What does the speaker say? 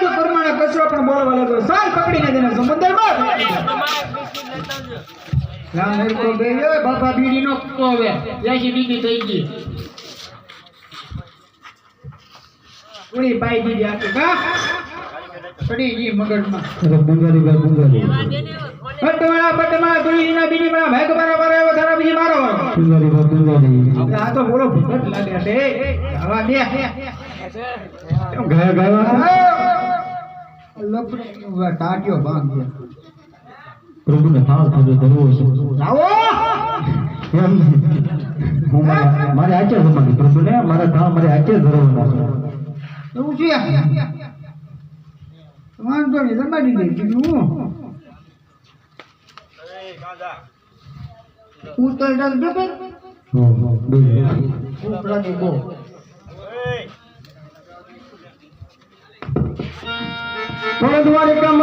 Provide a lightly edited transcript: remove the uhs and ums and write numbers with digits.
તો પ્રમાણે કચરો પણ બોલવા લાગ્યો સાલ પકડીને તેને સમુદ્રમાં રામ મૂર્ખો બેયો બાપા બીડી નો કોવે યાસી બીડી થઈ ગઈ ઉડી પાઈ દીધી આખી કા પડી ગઈ મગજમાં બંગાળી ભાઈ બંગાળી પટવાળા તુલસીના બીડી બના ભાગ બરાબર આવ્યો તારા બીજી મારો બંગાળી ભાઈ બંગાળી આ તો બોલો ભગત લાગે છે આવા દે ગયા ગયા લપડે ટાટ્યો બાંધ પ્રભુને થાળ થજો ધરવો છે આવો એમ હું મારે આચે જમાડી પ્રભુને મારા થાળ મારે આચે ધરવાના એવું છે વાંધો નહીં જમાડી દે કીધું ઉતર ડલ દે બે ઉપરાની બો દ્વારિકા